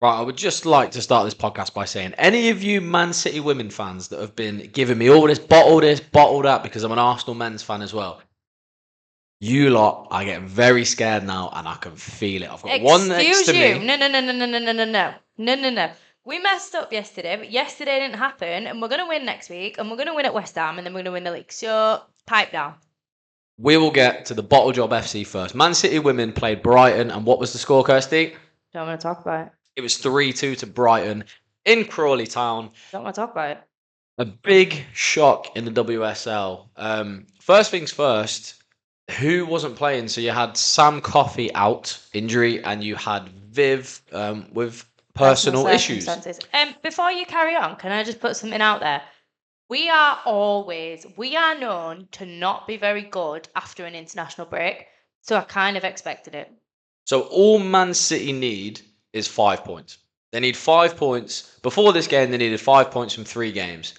Right, I would just like to start this podcast by saying, any of you Man City women fans that have been giving me all this, bottle that, because I'm an Arsenal men's fan as well, you lot are getting very scared now, and I can feel it. I've got one next Excuse to you. me. No. We messed up yesterday, but yesterday didn't happen, and we're going to win next week, and we're going to win at West Ham, and then we're going to win the league. So, pipe down. We will get to the Bottle Job FC first. Man City women played Brighton, and what was the score, Kirsty? Don't want to talk about it. It was 3-2 to Brighton in Crawley Town. Don't want to talk about it. A big shock in the WSL. First things first, who wasn't playing? So you had Sam Coffey out, injury, and you had Viv with personal issues. Before you carry on, can I just put something out there? We are known to not be very good after an international break, so I kind of expected it. So all Man City need is 5 points. They need 5 points. Before this game, they needed 5 points from 3 games.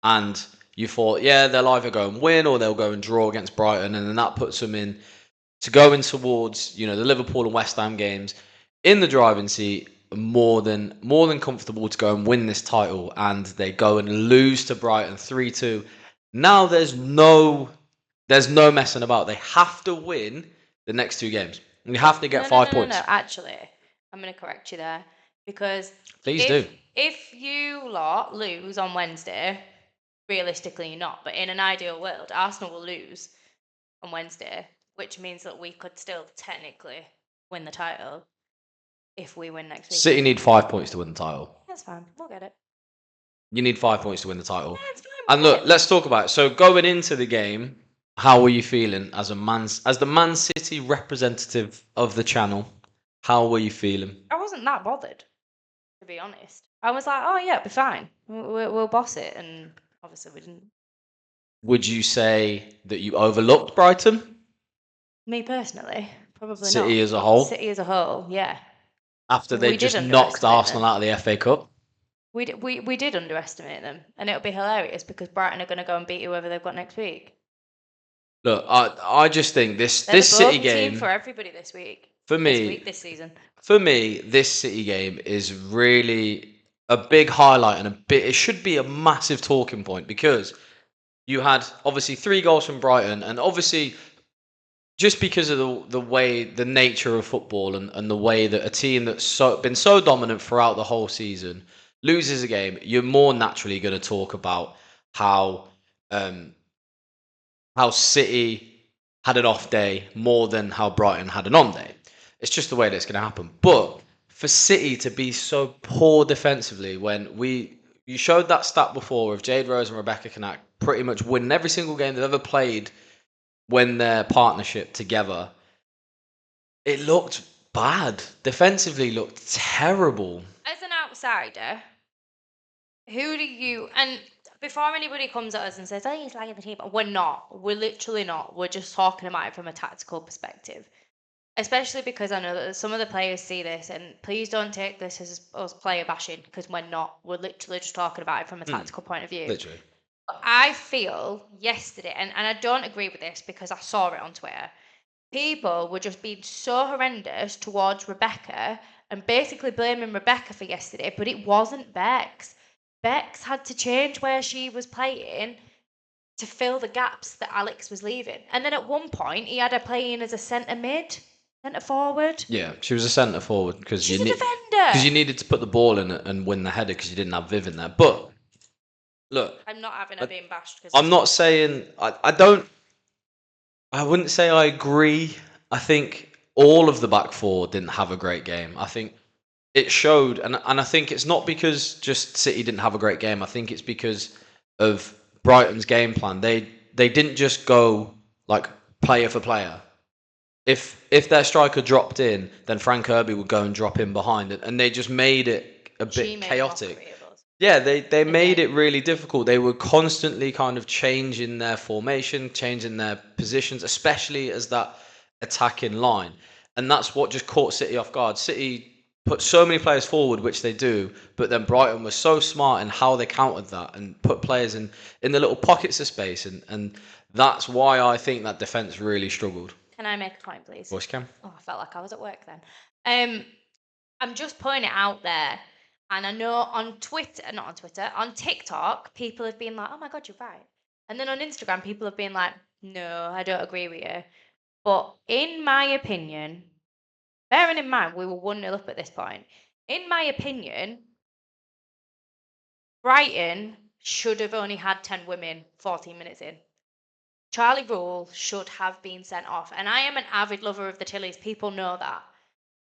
And you thought, yeah, they'll either go and win or they'll go and draw against Brighton. And then that puts them in to going towards, the Liverpool and West Ham games in the driving seat, more than comfortable to go and win this title. And they go and lose to Brighton 3-2. Now there's no messing about. They have to win the next 2 games. You have to get 5 points. No, actually, I'm going to correct you there, because Please do. If you lot lose on Wednesday, realistically you're not, but in an ideal world, Arsenal will lose on Wednesday, which means that we could still technically win the title if we win next week. City need 5 points to win the title. That's fine. We'll get it. You need 5 points to win the title. Yeah, it's fine. And look, let's talk about it. So going into the game, how were you feeling as the Man City representative of the channel? How were you feeling? I wasn't that bothered, to be honest. I was like, oh yeah, it'll be fine. We'll boss it, and obviously we didn't. Would you say that you overlooked Brighton? Me personally, probably not. City as a whole? City as a whole, yeah. After they just knocked Arsenal out of the FA Cup? We did underestimate them, and it'll be hilarious because Brighton are going to go and beat whoever they've got next week. Look, I just think this City game team for everybody this week. For me, this season. For me, this City game is really a big highlight, and it should be a massive talking point, because you had obviously 3 goals from Brighton, and obviously just because of the nature of football and the way that a team that's been so dominant throughout the whole season loses a game, you're more naturally going to talk about how City had an off day more than how Brighton had an on day. It's just the way that it's going to happen. But for City to be so poor defensively, when you showed that stat before of Jade Rose and Rebecca Kanak pretty much winning every single game they've ever played when their partnership together, it looked bad. Defensively looked terrible. As an outsider, who do you... And before anybody comes at us and says, oh, you're slagging the team, we're not. We're literally not. We're just talking about it from a tactical perspective. Especially because I know that some of the players see this, and please don't take this as us player bashing, because we're not. We're literally just talking about it from a tactical point of view. Literally. I feel yesterday, and I don't agree with this because I saw it on Twitter, people were just being so horrendous towards Rebecca and basically blaming Rebecca for yesterday, but it wasn't Bex. Bex had to change where she was playing to fill the gaps that Alex was leaving. And then at one point, he had her playing as a centre mid. Centre forward? Yeah, she was a centre forward because she's a defender. Because you needed to put the ball in and win the header because you didn't have Viv in there. But look, I'm not having her being bashed. I'm not saying I wouldn't say I agree. I think all of the back 4 didn't have a great game. I think it showed, and I think it's not because just City didn't have a great game. I think it's because of Brighton's game plan. They didn't just go like player for player. If their striker dropped in, then Frank Kirby would go and drop in behind it, and they just made it a bit chaotic. Yeah, they made it really difficult. They were constantly kind of changing their formation, changing their positions, especially as that attacking line, and that's what just caught City off guard. City put so many players forward, which they do, but then Brighton was so smart in how they countered that and put players in the little pockets of space, and that's why I think that defence really struggled. Can I make a point, please? Of course you can. Oh, I felt like I was at work then. I'm just putting it out there. And I know on TikTok, people have been like, oh my God, you're right. And then on Instagram, people have been like, no, I don't agree with you. But in my opinion, bearing in mind we were 1-0 up at this point, in my opinion, Brighton should have only had 10 women 14 minutes in. Charlie Rule should have been sent off. And I am an avid lover of the Tillies. People know that.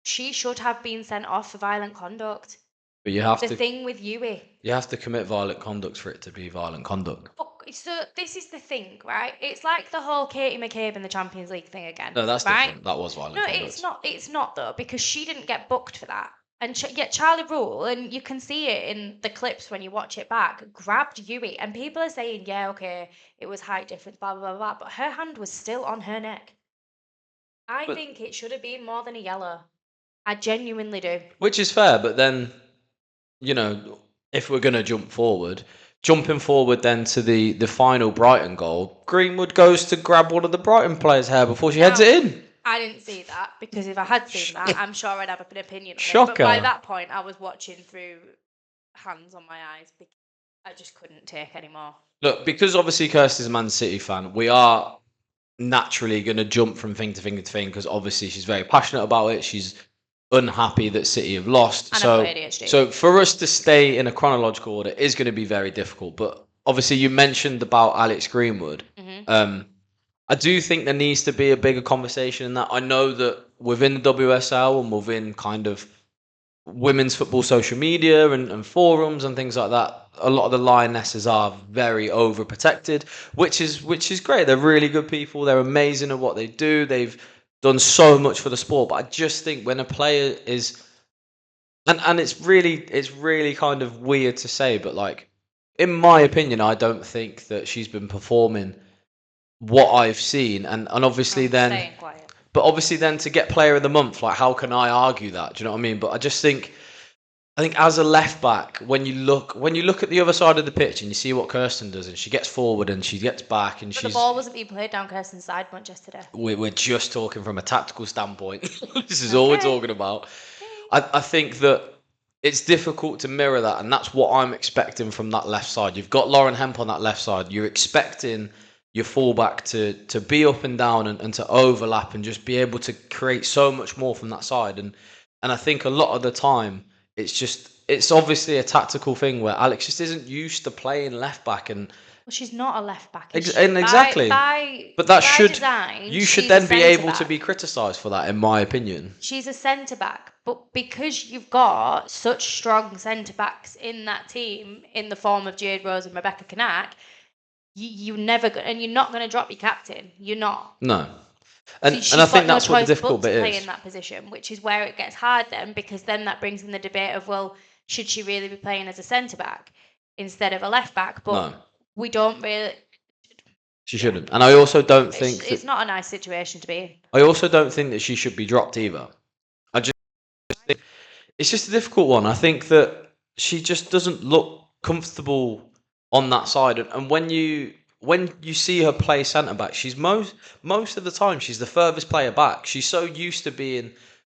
She should have been sent off for violent conduct. But you have The to thing with Yui. you have to commit violent conduct for it to be violent conduct. So this is the thing, right? It's like the whole Katie McCabe in the Champions League thing again. No, that's right? different. That was violent No, conduct. it's not. It's not though, because she didn't get booked for that. And yet Charlie Rule, and you can see it in the clips when you watch it back, grabbed Yui, and people are saying, yeah, okay, it was height difference, blah blah blah blah, but her hand was still on her neck. I think it should have been more than a yellow. I genuinely do. Which is fair, but then, if we're going to jumping forward then to the final Brighton goal, Greenwood goes to grab one of the Brighton players' hair before she heads it in. I didn't see that, because if I had seen that, I'm sure I'd have an opinion on Shocker. it. But by that point, I was watching through hands on my eyes because I just couldn't take anymore. Look, because obviously Kirsty's a Man City fan, we are naturally going to jump from thing to thing to thing because obviously she's very passionate about it. She's unhappy that City have lost. And I've got ADHD. So for us to stay in a chronological order is going to be very difficult. But obviously you mentioned about Alex Greenwood. I do think there needs to be a bigger conversation in that. I know that within the WSL and within kind of women's football social media and forums and things like that, a lot of the Lionesses are very overprotected, which is great. They're really good people. They're amazing at what they do. They've done so much for the sport. But I just think when a player is, and it's really kind of weird to say, but like, in my opinion, I don't think that she's been performing what I've seen, and obviously then, but obviously then to get player of the month, like how can I argue that? Do you know what I mean? But I think as a left back, when you look at the other side of the pitch and you see what Kirsten does, and she gets forward and she gets back, and the ball wasn't being played down Kirsten's side much yesterday. We're just talking from a tactical standpoint. This is all we're talking about. I think that it's difficult to mirror that, and that's what I'm expecting from that left side. You've got Lauren Hemp on that left side. You're expecting your fullback to be up and down and to overlap and just be able to create so much more from that side. And I think a lot of the time it's obviously a tactical thing where Alex just isn't used to playing left back, and well, she's not a left back. Exactly. But that you should then be able to be criticised for that, in my opinion. She's a centre back, but because you've got such strong centre backs in that team in the form of Jade Rose and Rebecca Kanak, you're never and you're not going to drop your captain. You're not. No. And I think that's what the difficult bit is. Play in that position, which is where it gets hard then, because then that brings in the debate of, well, should she really be playing as a centre back instead of a left back? But we don't really. She shouldn't, and I also don't think it's not a nice situation to be in. I also don't think that she should be dropped either. I just think it's just a difficult one. I think that she just doesn't look comfortable on that side, and when you see her play centre back, she's most of the time she's the furthest player back. She's so used to being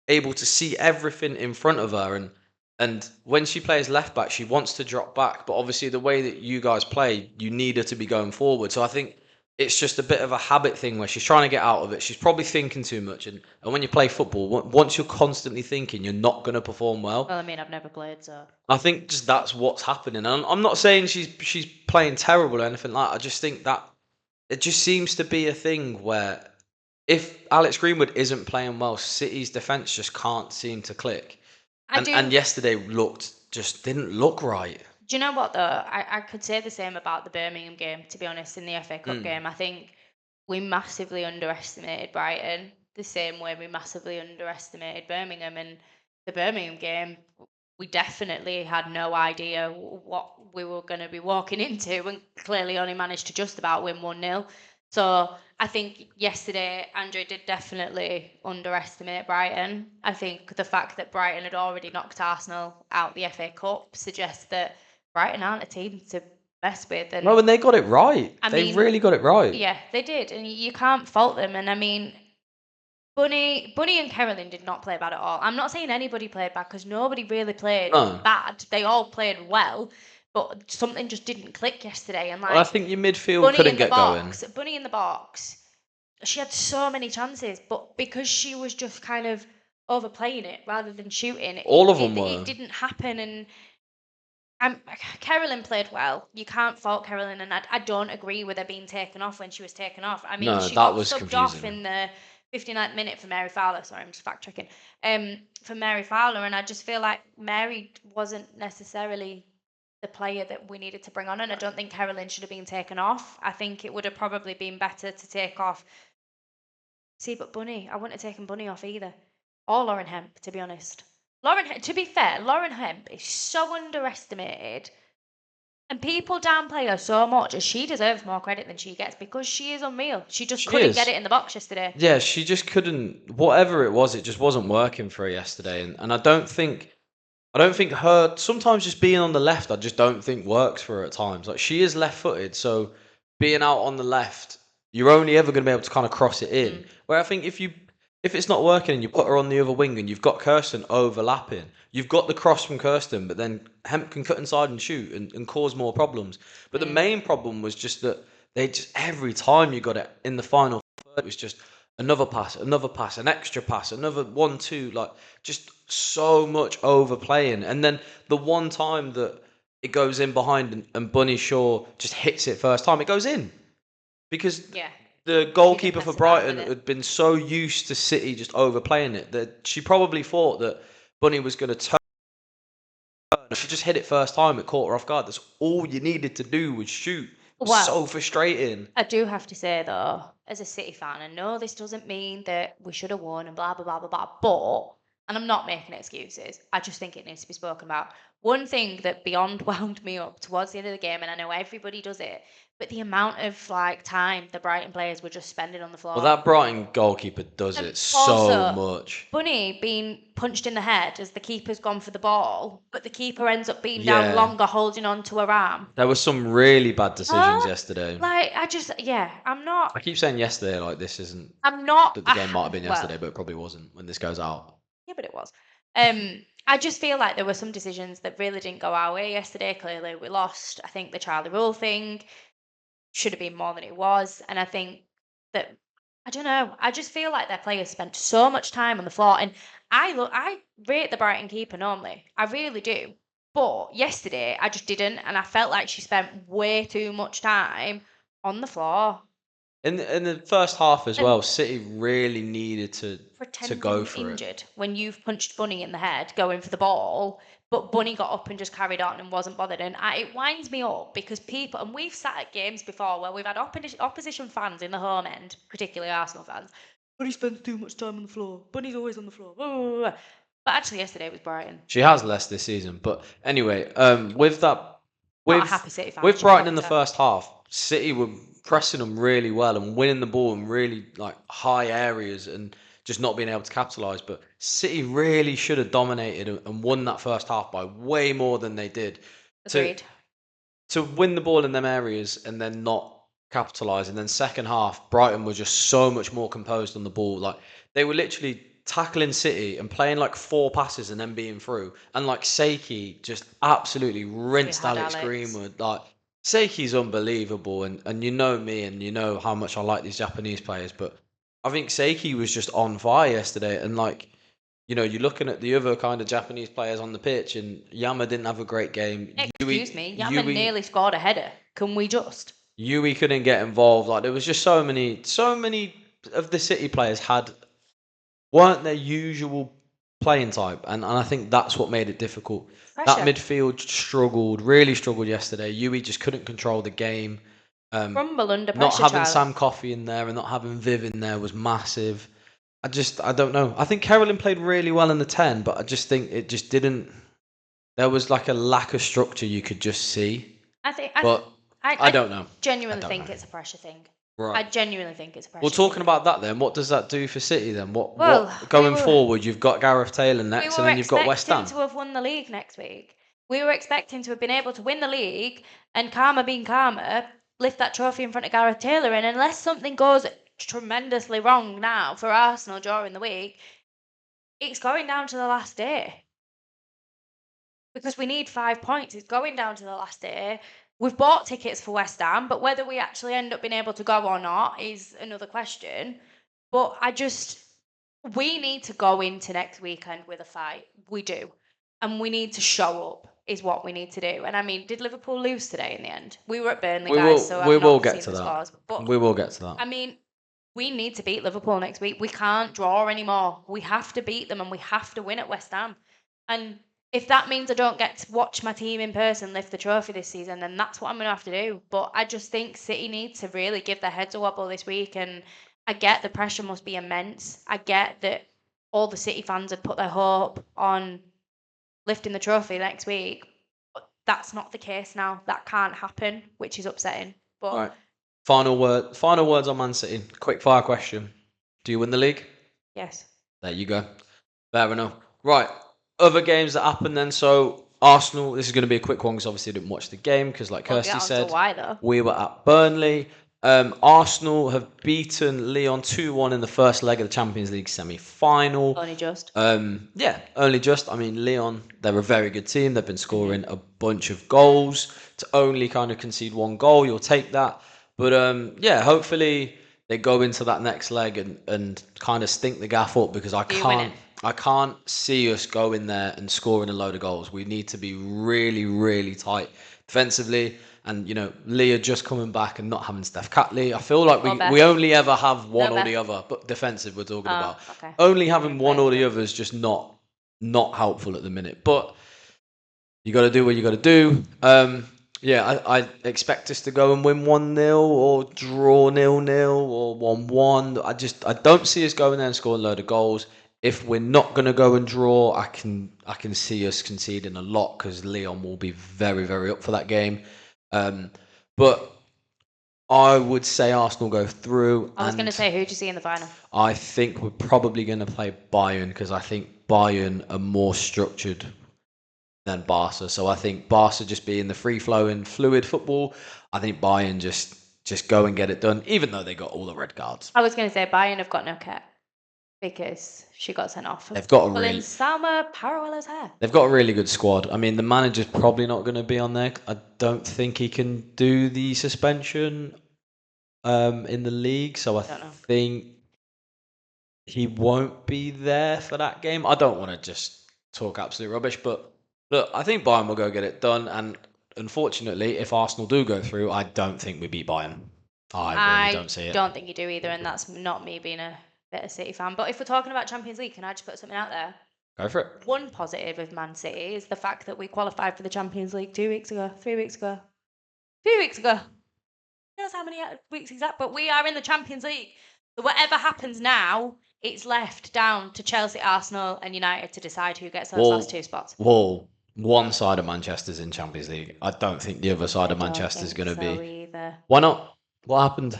able to see everything in front of her, and when she plays left back, she wants to drop back. But obviously, the way that you guys play, you need her to be going forward. So I think it's just a bit of a habit thing where she's trying to get out of it. She's probably thinking too much, and when you play football, once you're constantly thinking, you're not going to perform well. Well, I mean, I've never played, so I think just that's what's happening. And I'm not saying she's playing terrible or anything like that. I just think that it just seems to be a thing where if Alex Greenwood isn't playing well, City's defence just can't seem to click. And yesterday didn't look right. Do you know what, though? I could say the same about the Birmingham game, to be honest, in the FA Cup game. I think we massively underestimated Brighton the same way we massively underestimated Birmingham. And the Birmingham game, we definitely had no idea what we were going to be walking into, and clearly only managed to just about win 1-0. So I think yesterday, Andrew did definitely underestimate Brighton. I think the fact that Brighton had already knocked Arsenal out the FA Cup suggests that Brighton aren't a team to mess with. And no, and they got it right. They really got it right. Yeah, they did. And you can't fault them. And I mean, Bunny and Carolyn did not play bad at all. I'm not saying anybody played bad because nobody really played No. bad. They all played well, but something just didn't click yesterday. And Well, I think your midfield couldn't get going. Bunny in the box, she had so many chances, but because she was just kind of overplaying it rather than shooting, All of them were. It didn't happen. And Carolyn played well. You can't fault Carolyn, and I don't agree with her being taken off when she was taken off. I mean, No, she that got was subbed off confusing. in the 59th minute for Mary Fowler. Sorry, I'm just fact checking. For Mary Fowler, and I just feel like Mary wasn't necessarily the player that we needed to bring on, and I don't think Carolyn should have been taken off. I think it would have probably been better to take off. See, but Bunny, I wouldn't have taken Bunny off either, or Lauren Hemp, to be honest. To be fair, Lauren Hemp is so underestimated. And people downplay her so much, as she deserves more credit than she gets because she is unreal. She just couldn't get it in the box yesterday. Yeah, she just couldn't. Whatever it was, it just wasn't working for her yesterday. And I don't think her sometimes just being on the left. I just don't think works for her at times. Like she is left-footed, so being out on the left, you're only ever going to be able to kind of cross it in. Where I think if it's not working and you put her on the other wing and you've got Kirsten overlapping, you've got the cross from Kirsten, but then Hemp can cut inside and shoot and cause more problems. But the main problem was just that they just every time you got it in the final third, it was just another pass, an extra pass, another 1-2, like just so much overplaying. And then the one time that it goes in behind and Bunny Shaw just hits it first time, it goes in. Because the goalkeeper for Brighton had been so used to City just overplaying it that she probably thought that Bunny was going to turn. If she just hit it first time, it caught her off guard. That's all you needed to do was shoot. Well, so frustrating. I do have to say, though, as a City fan, I know this doesn't mean that we should have won and blah, blah, blah, blah, blah, but, and I'm not making excuses, I just think it needs to be spoken about. One thing that beyond wound me up towards the end of the game, and I know everybody does it, but the amount of time the Brighton players were just spending on the floor. Well, that Brighton goalkeeper does it so much. Bunny being punched in the head as the keeper's gone for the ball, but the keeper ends up being down longer, holding on to her arm. There were some really bad decisions yesterday. Like, I'm not. I keep saying yesterday, like this isn't. I'm not. The game might have been yesterday, but it probably wasn't when this goes out. Yeah, but it was. I just feel like there were some decisions that really didn't go our way yesterday. Clearly, we lost. I think the Charlie Rule thing should have been more than it was, and I think that I don't know. I just feel like their players spent so much time on the floor, and I rate the Brighton keeper normally. I really do. But yesterday, I just didn't, and I felt like she spent way too much time on the floor. In the first half as well, City really needed to go for it. When you've punched Bunny in the head going for the ball, but Bunny got up and just carried on and wasn't bothered. And it winds me up because people, and we've sat at games before where we've had opposition fans in the home end, particularly Arsenal fans. Bunny spends too much time on the floor. Bunny's always on the floor. But actually, yesterday it was Brighton. She has less this season. But anyway, with Brighton in the first half, City were pressing them really well and winning the ball in really like high areas and just not being able to capitalise. But City really should have dominated and won that first half by way more than they did. Agreed. To win the ball in them areas and then not capitalise. And then second half, Brighton were just so much more composed on the ball. Like they were literally tackling City and playing like 4 passes and then being through. And like Seiki just absolutely rinsed Alex Greenwood. Like Seiki's unbelievable, and you know me and you know how much I like these Japanese players, but I think Seiki was just on fire yesterday. And like, you know, you're looking at the other kind of Japanese players on the pitch, and Yama didn't have a great game. Excuse me, Yama nearly scored a header. Can we just? Yui couldn't get involved. Like there was just so many of the City players weren't their usual playing type, and I think that's what made it difficult. That midfield really struggled yesterday. Yui just couldn't control the game. Crumble under pressure. Not having Sam Coffey in there and not having Viv in there was massive. I don't know. I think Carolyn played really well in the 10, but I just think it just didn't. There was like a lack of structure you could just see. I don't know. Genuinely think it's a pressure thing. Right. I genuinely think it's a pressure. Well, talking about that then, what does that do for City then? What going forward? You've got Gareth Taylor next, and then you've got West Ham. We were expecting to have won the league next week. We were expecting to have been able to win the league, and Karma being Karma, lift that trophy in front of Gareth Taylor. And unless something goes tremendously wrong now for Arsenal during the week, it's going down to the last day. Because we need 5 points. It's going down to the last day. We've bought tickets for West Ham, but whether we actually end up being able to go or not is another question. But we need to go into next weekend with a fight. We do. And we need to show up, is what we need to do. And I mean, did Liverpool lose today in the end? We were at Burnley, guys, so I've not seen the scores. But we will get to that. I mean, we need to beat Liverpool next week. We can't draw anymore. We have to beat them and we have to win at West Ham. And if that means I don't get to watch my team in person lift the trophy this season, then that's what I'm going to have to do. But I just think City need to really give their heads a wobble this week. And I get the pressure must be immense. I get that all the City fans have put their hope on lifting the trophy next week. But that's not the case now. That can't happen, which is upsetting. But all right. Final words on Man City. Quick fire question. Do you win the league? Yes. There you go. Fair enough. Right. Other games that happened then. So Arsenal, this is going to be a quick one because obviously I didn't watch the game because like Kirsty said, we were at Burnley. Arsenal have beaten Lyon 2-1 in the first leg of the Champions League semi-final. Only just. Yeah, only just. I mean, Lyon, they're a very good team. They've been scoring a bunch of goals. To only kind of concede one goal, you'll take that. But yeah, hopefully they go into that next leg and kind of stink the gaff up because I can't see us going there and scoring a load of goals. We need to be really, really tight defensively. And, you know, Leah just coming back and not having Steph Catley. I feel like we only ever have one or the other. But defensive we're talking about. Okay. Only having one or the other is just not helpful at the minute. But you got to do what you got to do. Yeah, I expect us to go and win 1-0 or draw 0-0 or 1-1. I don't see us going there and scoring a load of goals. If we're not going to go and draw, I can see us conceding a lot because Lyon will be very, very up for that game. But I would say Arsenal go through. I was going to say, who do you see in the final? I think we're probably going to play Bayern because I think Bayern are more structured than Barca. So I think Barca just being the free-flowing, fluid football. I think Bayern just go and get it done, even though they got all the red cards. I was going to say Bayern have got no cap because she got sent off. They've got Salma Parawella's hair. They've got a really good squad. I mean, the manager's probably not going to be on there. I don't think he can do the suspension in the league, so I think he won't be there for that game. I don't want to just talk absolute rubbish, but look, I think Bayern will go get it done. And unfortunately, if Arsenal do go through, I don't think we beat Bayern. I really don't see it. I don't think you do either, and that's not me being a bit of City fan. But if we're talking about Champions League, can I just put something out there? Go for it. One positive of Man City is the fact that we qualified for the Champions League 2 weeks ago, 3 weeks ago. 2 weeks ago. Who knows how many weeks exact, but we are in the Champions League. So whatever happens now, it's left down to Chelsea, Arsenal and United to decide who gets those last 2 spots. Well, one side of Manchester's in Champions League. I don't think the other side of Manchester's going to be. Either. Why not? What happened?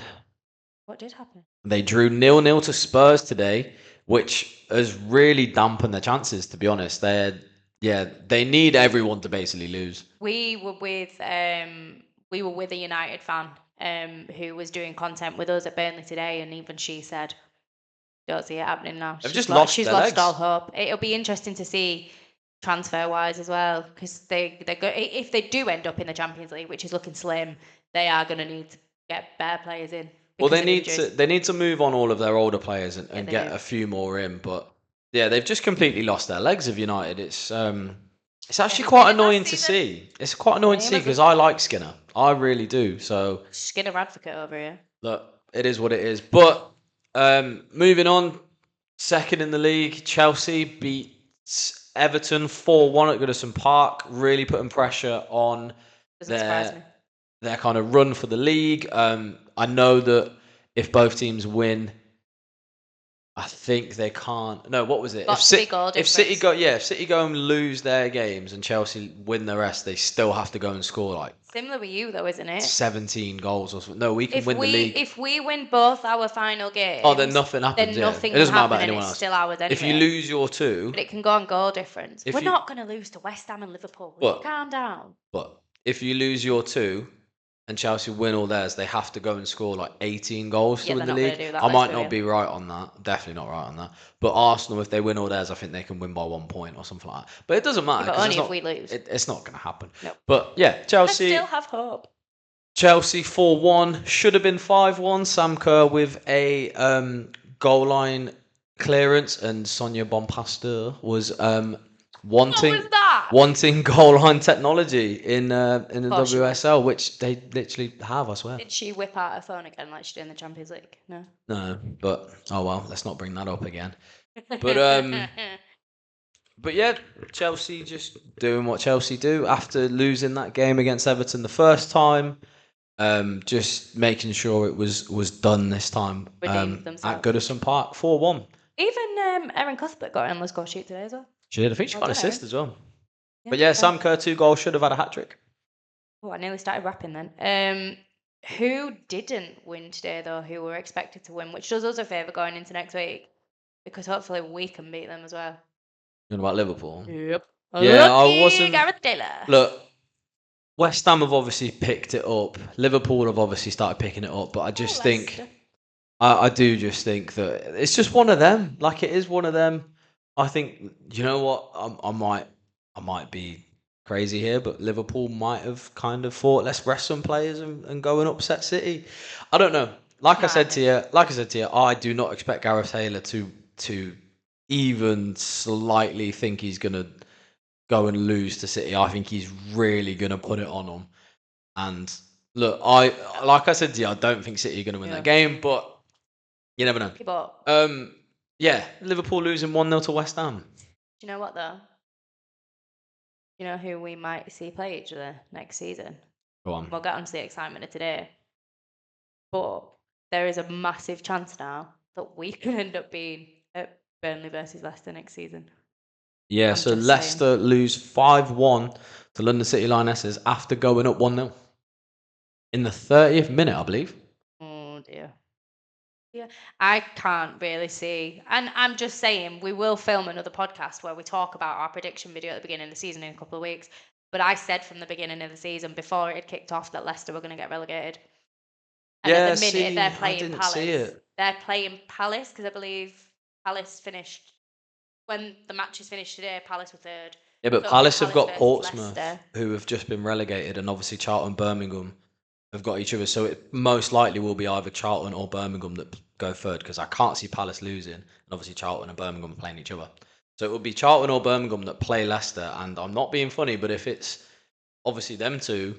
What did happen? They drew 0-0 to Spurs today, which has really dampened their chances, to be honest. They need everyone to basically lose. We were with a United fan who was doing content with us at Burnley today, and even she said, don't see it happening now. She's lost all hope. It'll be interesting to see transfer-wise as well, because if they do end up in the Champions League, which is looking slim, they are going to need to get better players in. Well, they need to move on all of their older players and get a few more in. But yeah, they've just completely lost their legs of United. It's actually quite annoying to see. It's quite annoying to see because I like Skinner. I really do. So Skinner advocate over here. Look, it is what it is. But moving on, second in the league, Chelsea beats Everton 4-1 at Goodison Park, really putting pressure on their kind of run for the league. I know that if both teams win, I think they can't. No, what was it? If City go and lose their games and Chelsea win the rest, they still have to go and score like similar with you though, isn't it? 17 goals or something. No, we can win the league. If we win both our final games, then nothing happens. Then nothing it doesn't matter about anyone else. Still ours anyway. If you lose your 2, but it can go on goal difference. We're not going to lose to West Ham and Liverpool. Calm down. But if you lose your 2, and Chelsea win all theirs, they have to go and score like 18 goals to Yeah, win they're the not going league. to do that. I let's might be not real. be right on that. Definitely not right on that. But Arsenal, if they win all theirs, I think they can win by 1 point or something like that. But it doesn't matter But because only it's if not. we lose. It's not going to happen. No. But yeah, I Chelsea. still have hope. Chelsea 4-1. Should have been 5-1. Sam Kerr with a goal line clearance, and Sonia Bonpasteur was wanting What was that? wanting goal line technology in the course she was. WSL, which they literally have, I swear. Did she whip out her phone again like she did in the Champions League? No. No, but oh well, let's not bring that up again. But yeah, Chelsea just doing what Chelsea do after losing that game against Everton the first time. Just making sure it was done this time. Redeemed At themselves. Goodison Park, 4-1. Even Erin Cuthbert got an score sheet today as well. She did. I think she Well got an done, Erin. assist as well. Yeah, But yeah, fair. Sam Kerr 2 goals, should have had a hat trick. Oh, I nearly started rapping then. Who didn't win today though? Who were expected to win, which does us a favour going into next week, because hopefully we can beat them as well. You know about Liverpool? Yep. Yeah, I Lucky wasn't. Gareth Taylor. Look, West Ham have obviously picked it up. Liverpool have obviously started picking it up, but I just think, Leicester. I do just think that it's just one of them. Like it is one of them. I think, you know what? I might be crazy here, but Liverpool might have kind of thought, let's rest some players and go and upset City. I don't know. Like I said to you, I do not expect Gareth Taylor to even slightly think he's gonna go and lose to City. I think he's really gonna put it on them. And look, like I said to you, I don't think City are gonna win that game, but you never know. But Yeah, Liverpool losing 1-0 to West Ham. do you know what though? You know who we might see play each other next season? Go on. We'll get on to the excitement of today. But there is a massive chance now that we could end up being at Burnley versus Leicester next season. Yeah, I'm so just Leicester lose 5-1 to London City Lionesses after going up 1-0 in the 30th minute, I believe. Oh dear. Yeah, I can't really see. And I'm just saying, we will film another podcast where we talk about our prediction video at the beginning of the season in a couple of weeks. But I said from the beginning of the season, before it had kicked off, that Leicester were going to get relegated. And Yeah, at the minute, see, they're I playing didn't Palace. see it. They're playing Palace because I believe Palace finished, when the match is finished today, Palace were third. Yeah, but So it'll be Palace have got versus Portsmouth, Leicester. who have just been relegated, and obviously Charlton, Birmingham have got each other. So it most likely will be either Charlton or Birmingham that go third, because I can't see Palace losing, and obviously Charlton and Birmingham are playing each other. So it will be Charlton or Birmingham that play Leicester, and I'm not being funny, but if it's obviously them two,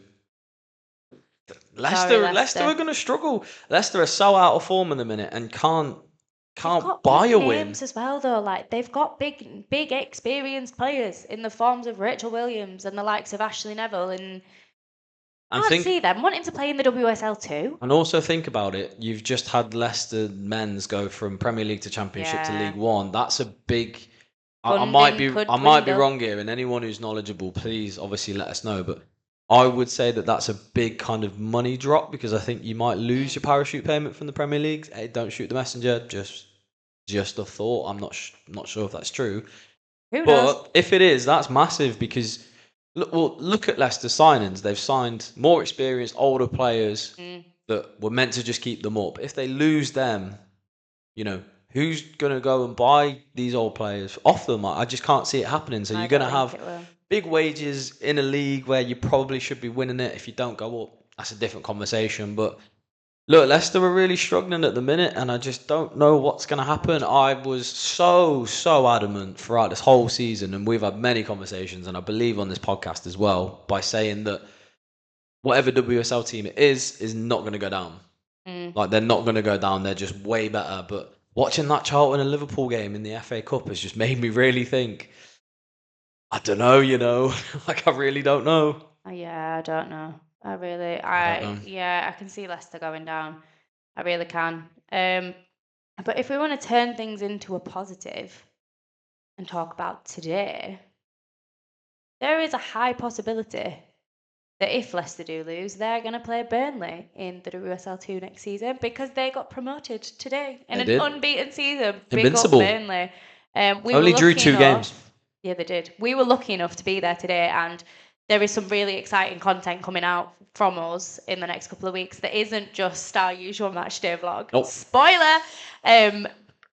Leicester are going to struggle. Leicester are so out of form in the minute and can't buy a win. Names as well though, like they've got big experienced players in the forms of Rachel Williams and the likes of Ashley Neville, and I can't see them wanting to play in the WSL too. And also think about it, you've just had Leicester men's go from Premier League to Championship to League One. That's a big. I might be wrong here, and anyone who's knowledgeable, please obviously let us know. But I would say that that's a big kind of money drop, because I think you might lose your parachute payment from the Premier League. Hey, don't shoot the messenger. Just a thought. I'm not sure if that's true. Who knows? But if it is, that's massive, because look at Leicester signings. They've signed more experienced, older players that were meant to just keep them up. If they lose them, who's going to go and buy these old players off them? I just can't see it happening. So you're going to have big wages in a league where you probably should be winning it. If you don't go up, that's a different conversation. But look, Leicester are really struggling at the minute, and I just don't know what's going to happen. I was so adamant throughout this whole season, and we've had many conversations, and I believe on this podcast as well, by saying that whatever WSL team it is not going to go down. Like, they're not going to go down. They're just way better. But watching that Charlton and Liverpool game in the FA Cup has just made me really think, I don't know, like, I really don't know. Yeah, I don't know. I can see Leicester going down. I really can. But if we want to turn things into a positive and talk about today, there is a high possibility that if Leicester do lose, they're going to play Burnley in the WSL 2 next season, because they got promoted today in an unbeaten season. Invincible. Big up Burnley. Only drew 2 games. Yeah, they did. We were lucky enough to be there today, and there is some really exciting content coming out from us in the next couple of weeks that isn't just our usual match day vlog. Nope. Spoiler!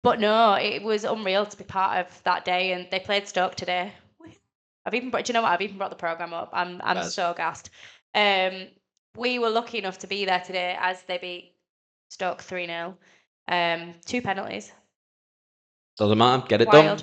But no, it was unreal to be part of that day, and they played Stoke today. Do you know what? I've even brought the programme up. I'm Yes. so gassed. We were lucky enough to be there today as they beat Stoke 3-0. 2 penalties. Doesn't matter. Get it Wild.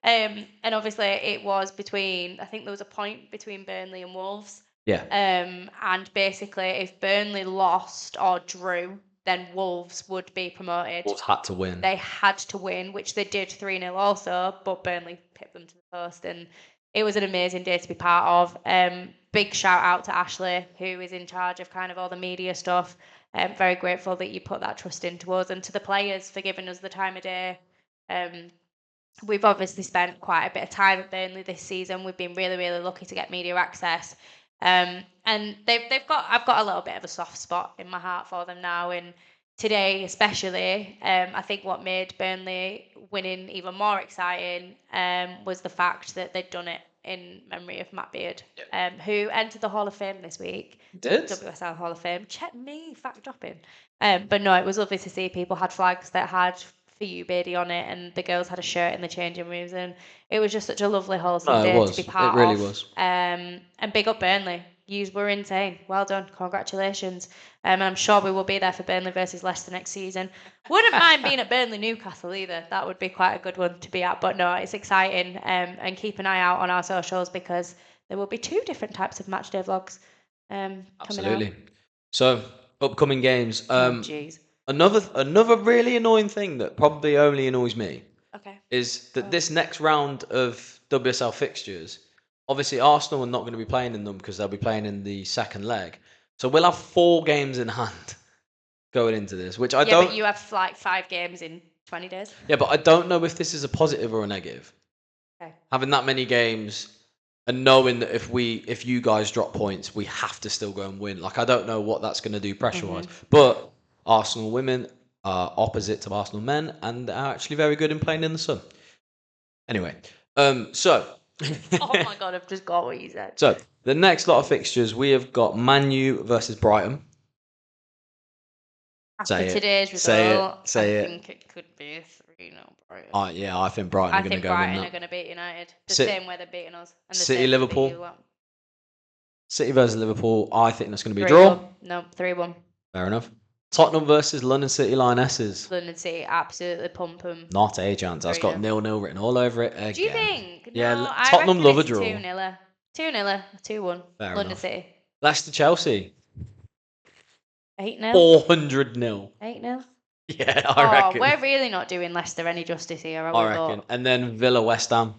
done. And obviously it was between, I think there was a point between Burnley and Wolves. Yeah. And basically if Burnley lost or drew, then Wolves would be promoted. Wolves had to win. They had to win, which they did 3-0 also, but Burnley pipped them to the post, and it was an amazing day to be part of. Big shout out to Ashley, who is in charge of kind of all the media stuff. Very grateful that you put that trust into us, and to the players for giving us the time of day. We've obviously spent quite a bit of time at Burnley this season. We've been really, really lucky to get media access. And I've got a little bit of a soft spot in my heart for them now. And today, especially, I think what made Burnley winning even more exciting was the fact that they'd done it in memory of Matt Beard, who entered the Hall of Fame this week. Did? WSL Hall of Fame. Check me, fact dropping. But no, it was lovely to see people had flags that had "For You, Beardy" on it, and the girls had a shirt in the changing rooms, and it was just such a lovely, wholesome day to be part of. It really was. And big up Burnley. Yous were insane. Well done. Congratulations. And I'm sure we will be there for Burnley versus Leicester next season. Wouldn't mind being at Burnley Newcastle either. That would be quite a good one to be at. But no, it's exciting. And keep an eye out on our socials because there will be 2 different types of matchday vlogs coming out. Absolutely. So, upcoming games. Oh, jeez. Another really annoying thing that probably only annoys me is that Oh. this next round of WSL fixtures, obviously Arsenal are not going to be playing in them because they'll be playing in the second leg. So we'll have 4 games in hand going into this, which I don't. Yeah, but you have like 5 games in 20 days. Yeah, but I don't know if this is a positive or a negative. Okay. Having that many games and knowing that if you guys drop points, we have to still go and win. Like I don't know what that's going to do pressure-wise, but Arsenal women are opposite to Arsenal men and are actually very good in playing in the sun. Anyway, so. Oh my God, I've just got what you said. So, the next lot of fixtures, we have got Man U versus Brighton. After today's result, Say I it. think it could be a 3-0 Brighton. Yeah, I think Brighton are going to go Brighton win are that. going to beat United. The City- same way they're beating us. And the City, same way they Liverpool. beat you lot. City versus Liverpool, I think that's going to be a draw. 3-1. No, 3-1. Fair enough. Tottenham versus London City Lionesses. London City absolutely pump them. Not a chance. That's got 0-0 written all over it again. Do you think? Yeah, No, Tottenham love a draw. draw. 2-0. 2-0. 2-1. Fair London enough. City. Leicester Chelsea. 8-0. 400-0. 8-0. Yeah, I reckon. We're really not doing Leicester any justice here. I reckon. And then Villa West Ham.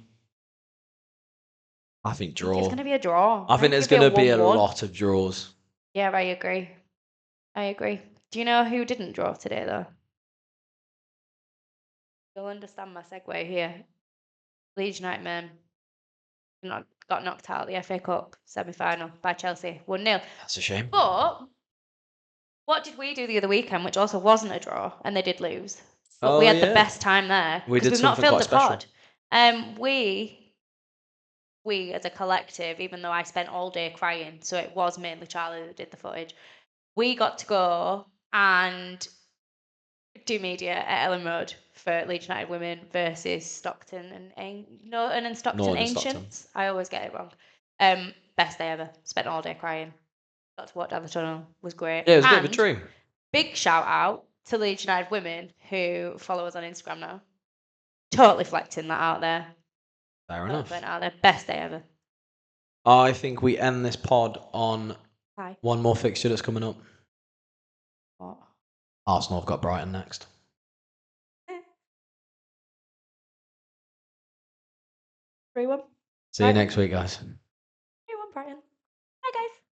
I think draw. It's going to be a draw. I think there's going to be a 1-1. lot of draws. Yeah, I agree. Do you know who didn't draw today, though? You'll understand my segue here. Leeds United men got knocked out of the FA Cup semi-final by Chelsea, 1-0. That's a shame. But what did we do the other weekend, which also wasn't a draw, and they did lose? But we had the best time there. We did we've not something filmed quite a special. pod. We as a collective, even though I spent all day crying, so it was mainly Charlie that did the footage. We got to go and do media at Ellen Road for Leeds United women versus Stockton and Norton and Stockton Ancients. I always get it wrong. Best day ever. Spent all day crying. Got to walk down the tunnel. Was great. Yeah, it was a bit of a dream. Big shout out to Leeds United women who follow us on Instagram now. Totally flexing that out there. Fair enough. Out there. Best day ever. I think we end this pod on Hi. one more fixture that's coming up. What? Arsenal have got Brighton next. 3-1. See you next week, guys. 3-1 Brighton.